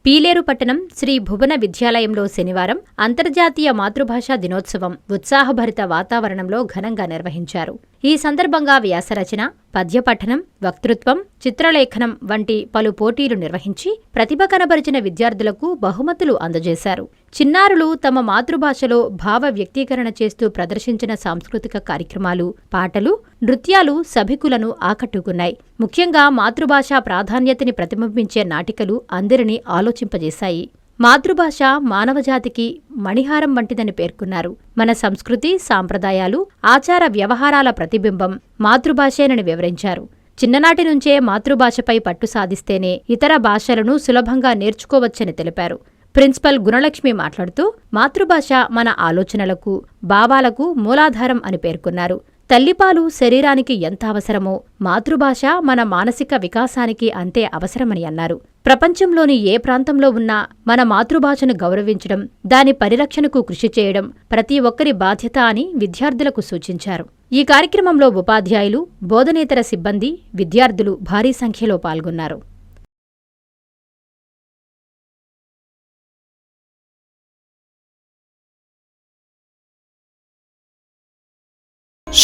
పీలేరు పట్టణం శ్రీ భువన విద్యాలయంలో శనివారం అంతర్జాతీయ మాతృభాషా దినోత్సవం ఉత్సాహభరిత వాతావరణంలో ఘనంగా నిర్వహించారు. ఈ సందర్భంగా వ్యాసరచన, పద్యపఠనం, వక్తృత్వం, చిత్రలేఖనం వంటి పలు పోటీలు నిర్వహించి ప్రతిభ కనబరిచిన విద్యార్థులకు బహుమతులు అందజేశారు. చిన్నారులు తమ మాతృభాషలో భావ వ్యక్తీకరణ చేస్తూ ప్రదర్శించిన సాంస్కృతిక కార్యక్రమాలు, పాటలు, నృత్యాలు సభికులను ఆకట్టుకున్నాయి. ముఖ్యంగా మాతృభాషా ప్రాధాన్యతని ప్రతిబింబించే నాటికలు అందరినీ ఆలోచింపజేశాయి. మాతృభాష మానవజాతికి మణిహారం వంటిదని పేర్కొన్నారు. మన సంస్కృతి, సాంప్రదాయాలు, ఆచార వ్యవహారాల ప్రతిబింబం మాతృభాషేనని వివరించారు. చిన్ననాటి నుంచే మాతృభాషపై పట్టు సాధిస్తేనే ఇతర భాషలను సులభంగా నేర్చుకోవచ్చని తెలిపారు. ప్రిన్సిపల్ గుణలక్ష్మి మాట్లాడుతూ మాతృభాష మన ఆలోచనలకు, భావాలకు మూలాధారం అని పేర్కొన్నారు. తల్లిపాలు శరీరానికి ఎంత అవసరమో మాతృభాష మన మానసిక వికాసానికి అంతే అవసరమని అన్నారు. ప్రపంచంలోని ఏ ప్రాంతంలో ఉన్నా మన మాతృభాషను గౌరవించడం, దాని పరిరక్షణకు కృషి చేయడం ప్రతి ఒక్కరి బాధ్యత అని విద్యార్థులకు సూచించారు. ఈ కార్యక్రమంలో ఉపాధ్యాయులు, బోధనేతర సిబ్బంది, విద్యార్థులు భారీ సంఖ్యలో పాల్గొన్నారు.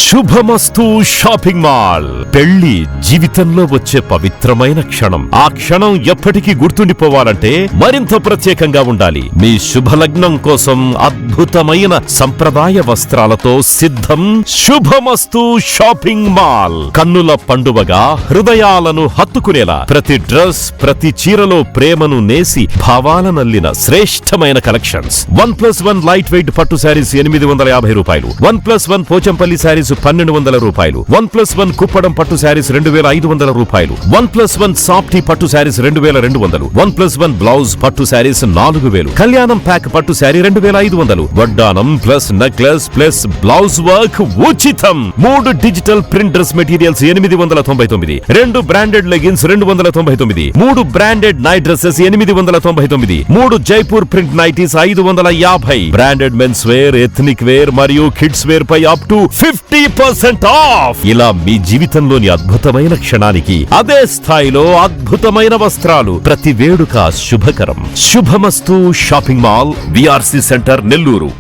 శుభమస్తు షాపింగ్ మాల్. పెళ్లి జీవితంలో వచ్చే పవిత్రమైన క్షణం. ఆ క్షణం ఎప్పటికీ గుర్తుండిపోవాలంటే మరింత ప్రత్యేకంగా ఉండాలి. మీ శుభలగ్నం కోసం అద్భుతమైన సంప్రదాయ వస్త్రాలతో సిద్ధం శుభమస్తు షాపింగ్ మాల్. కన్నుల పండువగా హృదయాలను హత్తుకునేలా ప్రతి డ్రెస్, ప్రతి చీరలో ప్రేమను నేసి భావాలనల్లిన శ్రేష్టమైన కలెక్షన్స్. 1+1 లైట్ వెయిట్ పట్టు శారీస్ 850 రూపాయలు, 1+1 పోచంపల్లి శారీస్ 1200 రూపాయలు, 1+1 కుప్పడం పట్టు శారీస్ 2500 రూపాయలు, 1+1 సాఫ్టీ పట్టు శారీస్ 2200, 1+1 బ్లౌజ్ పట్టు శారీస్ 4000, కళ్యాణం ప్యాక్ పట్టు శారీ 2500, వడ్డానం plus necklace plus blouse work ఉచితం. 3 digital print dress materials 899, 2 branded leggings 299, 3 branded night dresses 899, 3 Jaipur print nighties 550, branded men's wear, ethnic wear మరియు కిడ్స్ వేర్ పై అప్ టు 50% ఆఫ్. ఇలా మీ జీవితంలోని అద్భుతమైన క్షణానికి అదే స్థాయిలో అద్భుతమైన వస్త్రాలు. ప్రతి వేడుక శుభకరం. శుభమస్తు shopping mall, VRC centre, Nellore.